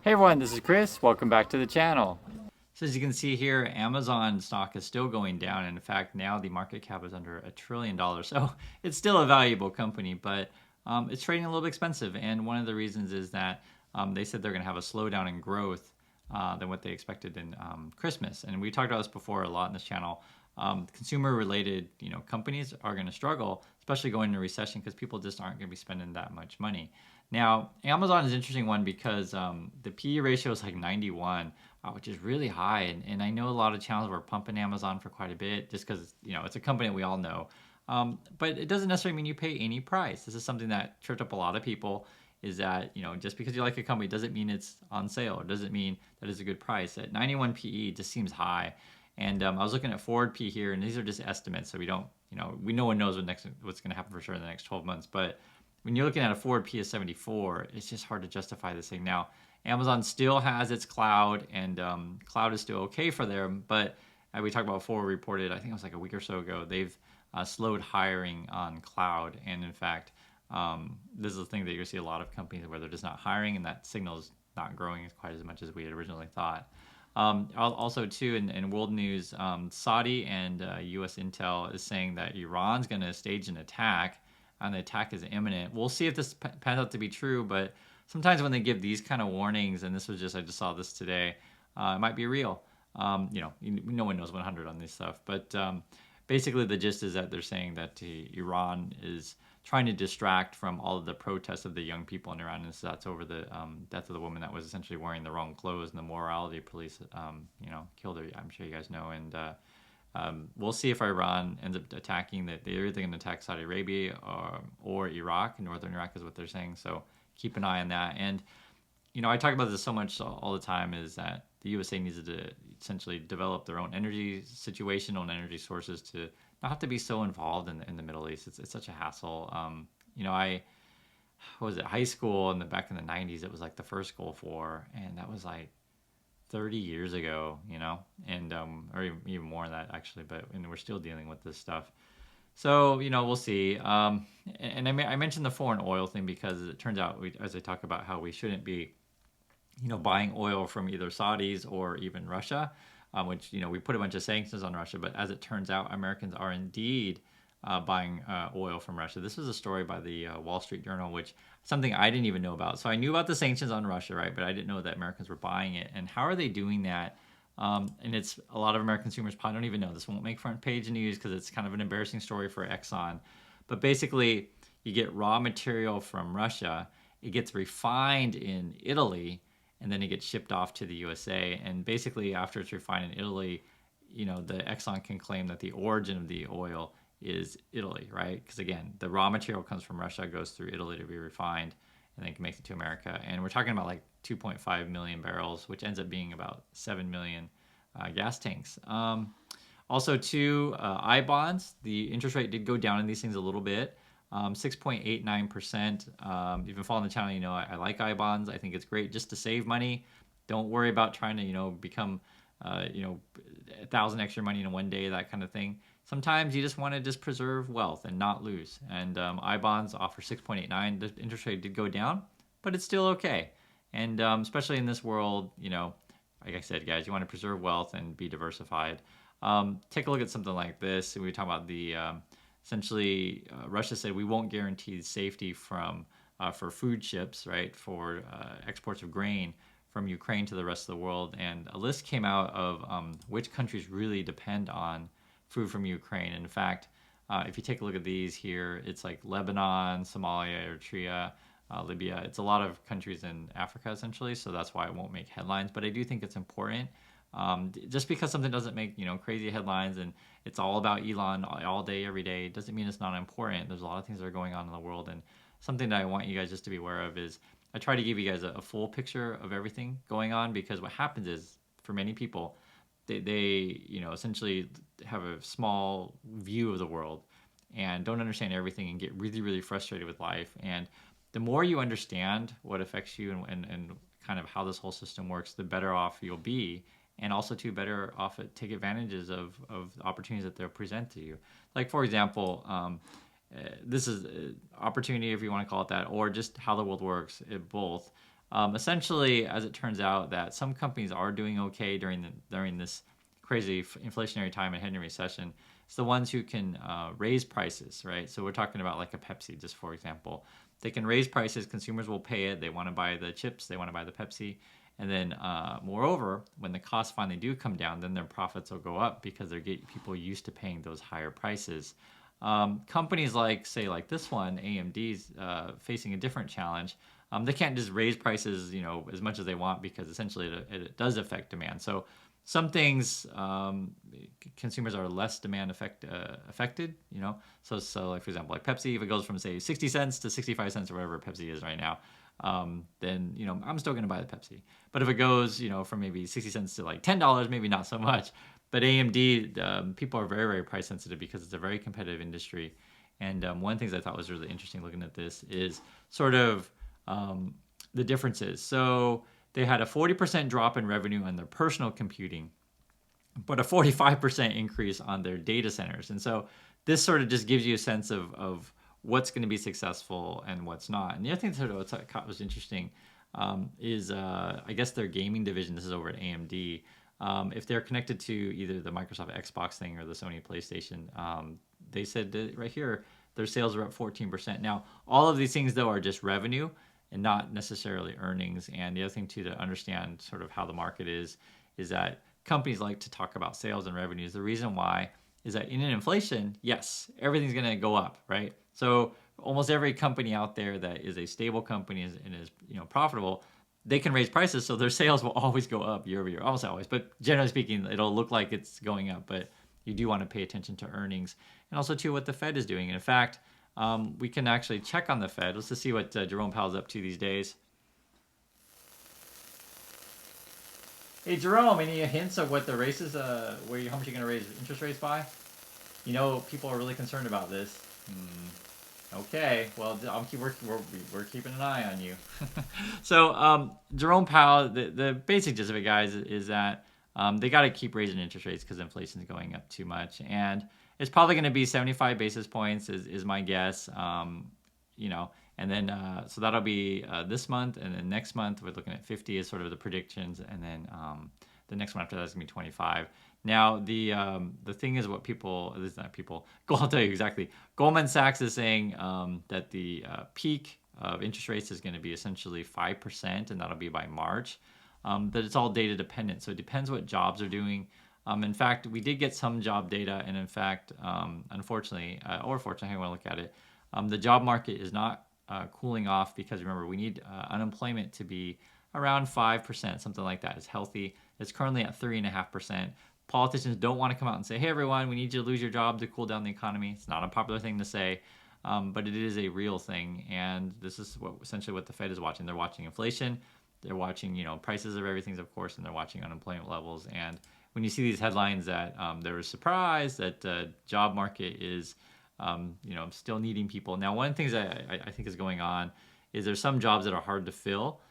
Hey everyone, this is Chris. Welcome back to the channel. So as you can see here, Amazon stock is still going down. In fact, now the market cap is under $1 trillion. So it's still a valuable company, but it's trading a little bit expensive. And one of the reasons is that they said they're going to have a slowdown in growth than what they expected in Christmas. And we talked about this before a lot in this channel. Consumer-related, companies are going to struggle, especially going into recession, because people just aren't going to be spending that much money. Now, Amazon is an interesting one because the PE ratio is like 91, which is really high. And I know a lot of channels were pumping Amazon for quite a bit just because, it's a company that we all know. But it doesn't necessarily mean you pay any price. This is something that tripped up a lot of people is that, just because you like a company doesn't mean it's on sale or doesn't mean that it's a good price. At 91 PE just seems high. And I was looking at forward P here, and these are just estimates, so we don't, no one knows what's going to happen for sure in the next 12 months. But when you're looking at a forward P of 74, it's just hard to justify this thing. Now, Amazon still has its cloud, and cloud is still okay for them. But we talked about before, reported, I think it was like a week or so ago, they've slowed hiring on cloud. And in fact, this is the thing that you see a lot of companies where they're just not hiring, and that signal is not growing quite as much as we had originally thought. Also, too, in world news, Saudi and U.S. Intel is saying that Iran's going to stage an attack, and the attack is imminent. We'll see if this pans out to be true, but sometimes when they give these kind of warnings, and I just saw this today, it might be real. No one knows 100 on this stuff, but basically the gist is that they're saying that Iran is trying to distract from all of the protests of the young people in Iran, and so that's over the death of the woman that was essentially wearing the wrong clothes, and the morality police, killed her. I'm sure you guys know, and we'll see if Iran ends up attacking. That they're either going to attack Saudi Arabia or Iraq. Northern Iraq is what they're saying. So keep an eye on that. And I talk about this so much all the time is that the USA needs to essentially develop their own energy situation, own energy sources to not have to be so involved in the Middle East. It's such a hassle. I what was it, high school back in the 90s, it was like the first Gulf War, and that was like 30 years ago, and or even more than that actually, but and we're still dealing with this stuff. So, we'll see. And I mentioned the foreign oil thing because it turns out, as I talk about how we shouldn't be, buying oil from either Saudis or even Russia, which, we put a bunch of sanctions on Russia. But as it turns out, Americans are indeed buying oil from Russia. This was a story by the Wall Street Journal, which something I didn't even know about. So I knew about the sanctions on Russia, right? But I didn't know that Americans were buying it. And how are they doing that? And it's a lot of American consumers probably don't even know. This won't make front page news because it's kind of an embarrassing story for Exxon. But basically, you get raw material from Russia, it gets refined in Italy, and then it gets shipped off to the USA. And basically, after it's refined in Italy, the Exxon can claim that the origin of the oil is Italy, right? Because again, the raw material comes from Russia, goes through Italy to be refined, and then can make it to America. And we're talking about like 2.5 million barrels, which ends up being about 7 million gas tanks. Also, too, I bonds, the interest rate did go down in these things a little bit. 6.89%. If you've been following the channel, I like I bonds. I think it's great just to save money. Don't worry about trying to, become, 1,000 extra money in one day, that kind of thing. Sometimes you just want to just preserve wealth and not lose. And I bonds offer 6.89. The interest rate did go down, but it's still okay. And especially in this world, like I said, guys, you want to preserve wealth and be diversified. Take a look at something like this. We talk about the essentially Russia said we won't guarantee safety from for food ships, right, for exports of grain from Ukraine to the rest of the world. And a list came out of which countries really depend on food from Ukraine. In fact, if you take a look at these here, it's like Lebanon, Somalia, Eritrea, Libya. It's a lot of countries in Africa, essentially, so that's why it won't make headlines. But I do think it's important. Just because something doesn't make crazy headlines and it's all about Elon all day, every day, doesn't mean it's not important. There's a lot of things that are going on in the world, and something that I want you guys just to be aware of is I try to give you guys a full picture of everything going on, because what happens is for many people, they essentially have a small view of the world and don't understand everything and get really, really frustrated with life. And the more you understand what affects you and kind of how this whole system works, the better off you'll be. And also, too, better off at take advantages of opportunities that they'll present to you. Like, for example, this is opportunity, if you want to call it that, or just how the world works, both. Essentially, as it turns out, that some companies are doing okay during this crazy inflationary time and heading recession. It's the ones who can raise prices, right? So we're talking about like a Pepsi, just for example. They can raise prices, consumers will pay it. They want to buy the chips, they want to buy the Pepsi. And then, moreover, when the costs finally do come down, then their profits will go up because they're getting people used to paying those higher prices. Companies like, say, like this one, AMD's facing a different challenge. They can't just raise prices, as much as they want because essentially it does affect demand. So some things consumers are less demand affected. So like for example, like Pepsi, if it goes from say 60 cents to 65 cents or whatever Pepsi is right now, then I'm still going to buy the Pepsi. But if it goes from maybe 60 cents to like $10, maybe not so much. But AMD, people are very, very price sensitive because it's a very competitive industry. And one of the things I thought was really interesting looking at this is sort of the differences. So they had a 40% drop in revenue on their personal computing, but a 45% increase on their data centers. And so this sort of just gives you a sense of what's going to be successful and what's not. And the other thing that I thought was interesting is I guess their gaming division, this is over at AMD, if they're connected to either the Microsoft Xbox thing or the Sony PlayStation, they said that right here, their sales are up 14%. Now, all of these things, though, are just revenue and not necessarily earnings. And the other thing, too, to understand sort of how the market is that companies like to talk about sales and revenues. The reason why is that in an inflation, yes, everything's going to go up, right? So almost every company out there that is a stable company and is profitable, they can raise prices, so their sales will always go up year over year. Almost always, but generally speaking, it'll look like it's going up. But you do want to pay attention to earnings and also to what the Fed is doing. And in fact, we can actually check on the Fed. Let's just see what Jerome Powell's up to these days. Hey, Jerome, any hints of what the race is, how much you're going to raise interest rates by? People are really concerned about this. Okay, well, we're keeping an eye on you. So, Jerome Powell, the basic gist of it, guys, is that they got to keep raising interest rates because inflation is going up too much. And it's probably going to be 75 basis points is my guess. And then so that'll be this month, and then next month we're looking at 50 as sort of the predictions, and then the next one after that is gonna be 25. Now the thing is, what people, this is not people, I'll tell you exactly. Goldman Sachs is saying that the peak of interest rates is going to be essentially 5%, and that'll be by March. But it's all data dependent, so it depends what jobs are doing. In fact, we did get some job data, and in fact, unfortunately, or fortunately, how you want to look at it, the job market is not cooling off because remember, we need unemployment to be around 5%, something like that is healthy. It's currently at 3.5%. Politicians don't want to come out and say, hey, everyone, we need you to lose your job to cool down the economy. It's not a popular thing to say, but it is a real thing. And this is essentially what the Fed is watching. They're watching inflation. They're watching, prices of everything, of course, and they're watching unemployment levels. And when you see these headlines that they're surprised that the job market is still needing people. Now, one of the things that I think is going on is there's some jobs that are hard to fill.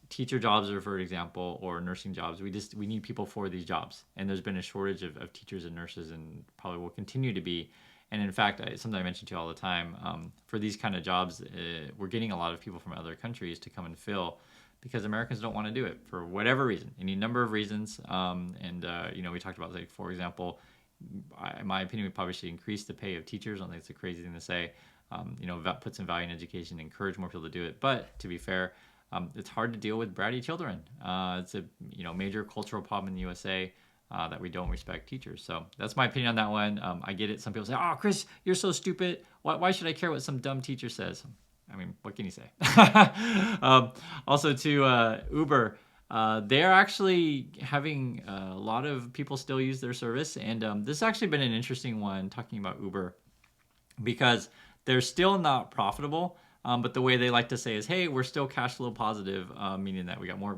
Teacher jobs are, for example, or nursing jobs. We need people for these jobs. And there's been a shortage of teachers and nurses, and probably will continue to be. And in fact, something I mention to you all the time, for these kind of jobs, we're getting a lot of people from other countries to come and fill because Americans don't want to do it for whatever reason, any number of reasons. We talked about, like, for example, in my opinion, we probably should increase the pay of teachers. I don't think it's a crazy thing to say. Put some value in education, encourage more people to do it. But to be fair, it's hard to deal with bratty children. It's a major cultural problem in the USA that we don't respect teachers. So that's my opinion on that one. I get it. Some people say, "Oh, Chris, you're so stupid. Why should I care what some dumb teacher says?" I mean, what can you say? Also, to Uber. They're actually having a lot of people still use their service. And this has actually been an interesting one, talking about Uber, because they're still not profitable. But the way they like to say is, hey, we're still cash flow positive, meaning that we got more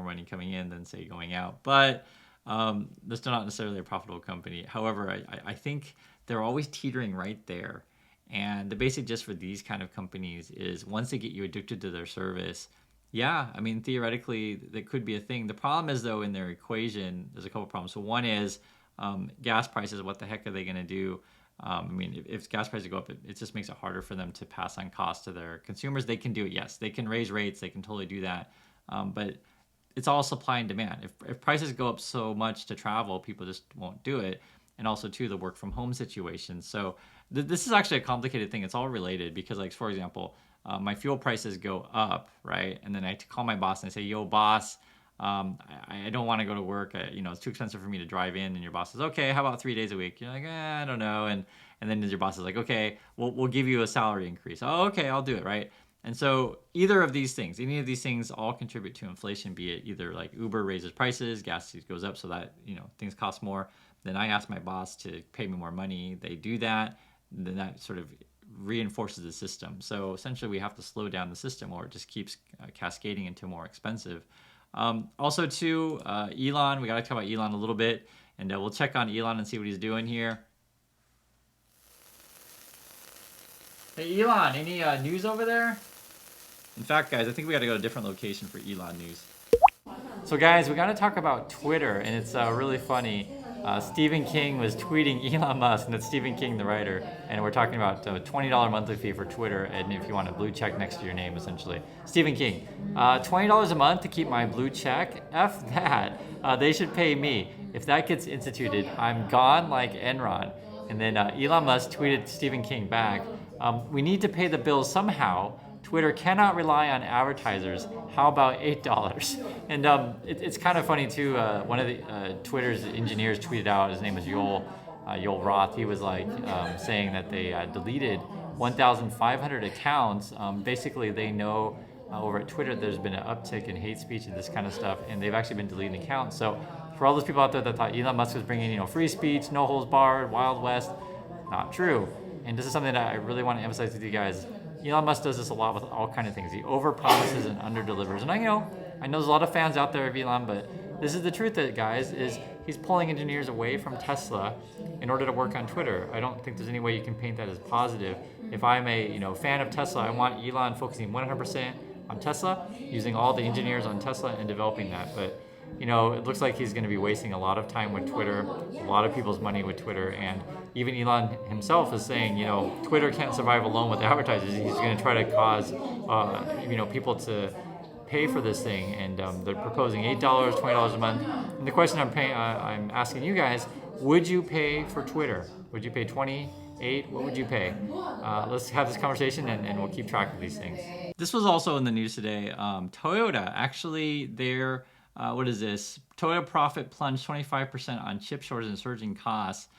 money coming in than, say, going out. But they're still not necessarily a profitable company. However, I think they're always teetering right there. And the basic gist for these kind of companies is once they get you addicted to their service, yeah, I mean, theoretically, that could be a thing. The problem is, though, in their equation, there's a couple problems. So one is gas prices. What the heck are they going to do? I mean, if gas prices go up, it just makes it harder for them to pass on costs to their consumers. They can do it, yes. They can raise rates. They can totally do that. But it's all supply and demand. If prices go up so much to travel, people just won't do it. And also, too, the work from home situation. So this is actually a complicated thing. It's all related because, like, for example, my fuel prices go up, right? And then I call my boss and I say, yo, boss, I don't want to go to work. It's too expensive for me to drive in. And your boss says, okay, how about 3 days a week? You're like, I don't know. And then your boss is like, okay, we'll give you a salary increase. Oh, okay, I'll do it, right? And so either of these things, any of these things all contribute to inflation, be it either like Uber raises prices, gas goes up so that, things cost more. Then I ask my boss to pay me more money. They do that. Then that sort of reinforces the system. So essentially we have to slow down the system or it just keeps cascading into more expensive. Also too, Elon, we got to talk about Elon a little bit and we'll check on Elon and see what he's doing here. Hey Elon, any news over there? In fact, guys, I think we got to go to a different location for Elon news. So guys, we got to talk about Twitter, and it's really funny. Stephen King was tweeting Elon Musk, and it's Stephen King, the writer, and we're talking about a $20 monthly fee for Twitter, and if you want a blue check next to your name, essentially. Stephen King, $20 a month to keep my blue check? F that. They should pay me. If that gets instituted, I'm gone like Enron. And then Elon Musk tweeted Stephen King back, we need to pay the bills somehow. Twitter cannot rely on advertisers. How about $8? And it's kind of funny too. One of the Twitter's engineers tweeted out. His name is Joel Roth. He was like saying that they deleted 1,500 accounts. Basically, they know over at Twitter there's been an uptick in hate speech and this kind of stuff, and they've actually been deleting accounts. So for all those people out there that thought Elon Musk was bringing free speech, no holds barred, Wild West, not true. And this is something that I really want to emphasize with you guys. Elon Musk does this a lot with all kinds of things. He overpromises and underdelivers. And I know there's a lot of fans out there of Elon, but this is the truth, that guys, is he's pulling engineers away from Tesla in order to work on Twitter. I don't think there's any way you can paint that as positive. If I'm a fan of Tesla, I want Elon focusing 100% on Tesla, using all the engineers on Tesla and developing that. But it looks like he's going to be wasting a lot of time with Twitter, a lot of people's money with Twitter, and even Elon himself is saying, Twitter can't survive alone with advertisers. He's going to try to cause, people to pay for this thing, and they're proposing $8, $20 a month. And the question I'm asking you guys: would you pay for Twitter? Would you pay $28? What would you pay? Let's have this conversation, and we'll keep track of these things. This was also in the news today. Toyota actually, their what is this? Toyota profit plunged 25% on chip shortage and surging costs.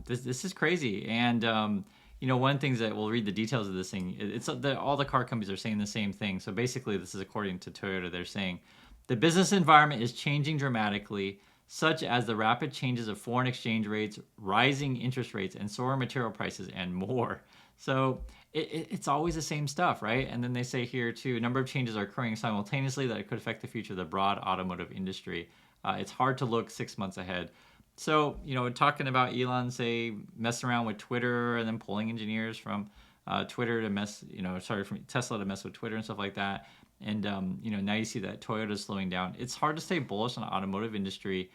This is crazy. And one of the things that we'll read the details of this thing. It's all the car companies are saying the same thing. So basically, this is according to Toyota. They're saying the business environment is changing dramatically, such as the rapid changes of foreign exchange rates, rising interest rates, and soaring material prices, and more. So it's always the same stuff, right? And then they say here too, a number of changes are occurring simultaneously that could affect the future of the broad automotive industry. It's hard to look 6 months ahead. So, talking about Elon, say, messing around with Twitter and then pulling engineers from Twitter to from Tesla to mess with Twitter and stuff like that. And, now you see that Toyota's slowing down. It's hard to stay bullish on the automotive industry.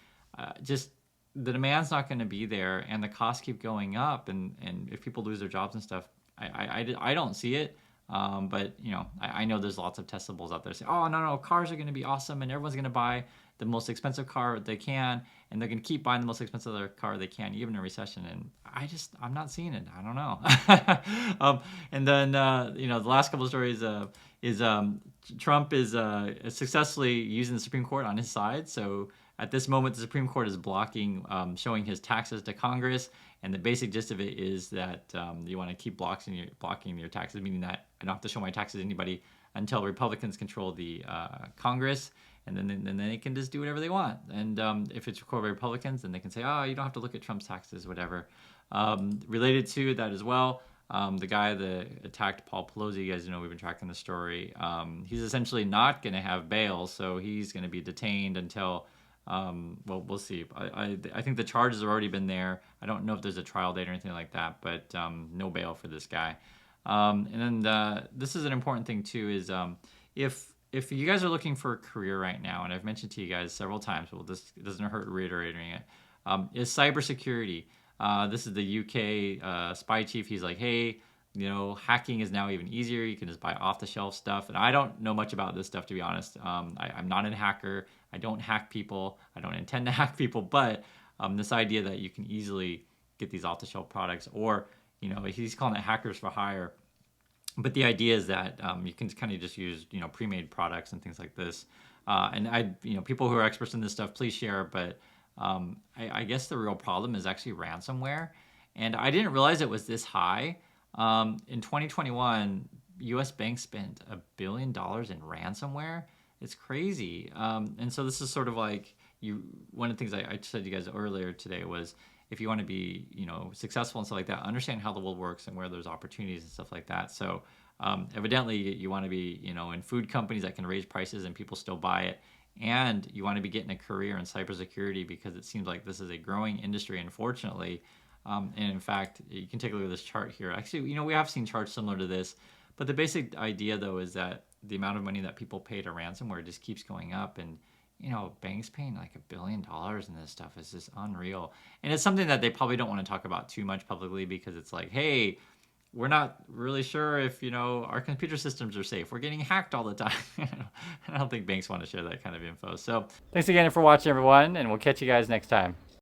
Just the demand's not going to be there, and the costs keep going up. And if people lose their jobs and stuff, I don't see it. But, I know there's lots of Tesla bulls out there saying, oh, no, cars are going to be awesome, and everyone's going to buy the most expensive car they can, and they're going to keep buying the most expensive car they can, even in a recession. And I'm not seeing it. I don't know. And then, the last couple of stories is Trump is successfully using the Supreme Court on his side. So at this moment, the Supreme Court is blocking showing his taxes to Congress. And the basic gist of it is that you want to keep blocking your taxes, meaning that I don't have to show my taxes to anybody until Republicans control the Congress. And then they can just do whatever they want. And if it's controlled by Republicans, then they can say, oh, you don't have to look at Trump's taxes, whatever. Related to that as well, the guy that attacked Paul Pelosi, you guys know we've been tracking the story. He's essentially not going to have bail, so he's going to be detained until, we'll see. I think the charges have already been there. I don't know if there's a trial date or anything like that, but no bail for this guy. And then this is an important thing too, is if you guys are looking for a career right now, and I've mentioned to you guys several times, it doesn't hurt reiterating it, is cybersecurity. This is the UK spy chief. He's like, hey, hacking is now even easier. You can just buy off-the-shelf stuff. And I don't know much about this stuff, to be honest. I'm not a hacker. I don't hack people. I don't intend to hack people. But this idea that you can easily get these off-the-shelf products, or, he's calling it hackers for hire. But the idea is that you can kind of just use, pre-made products and things like this. And people who are experts in this stuff, please share. But I guess the real problem is actually ransomware. And I didn't realize it was this high. In 2021, U.S. banks spent $1 billion in ransomware. It's crazy. And so this is sort of like one of the things I said to you guys earlier today was, if you want to be, successful and stuff like that, understand how the world works and where there's opportunities and stuff like that. So evidently you want to be, in food companies that can raise prices and people still buy it. And you want to be getting a career in cybersecurity, because it seems like this is a growing industry, unfortunately. And in fact, you can take a look at this chart here. Actually, we have seen charts similar to this, but the basic idea though is that the amount of money that people pay to ransomware just keeps going up, and banks paying like $1 billion in this stuff is just unreal. And it's something that they probably don't want to talk about too much publicly, because it's like, hey, we're not really sure if our computer systems are safe. We're getting hacked all the time. I don't think banks want to share that kind of info. So thanks again for watching, everyone, and we'll catch you guys next time.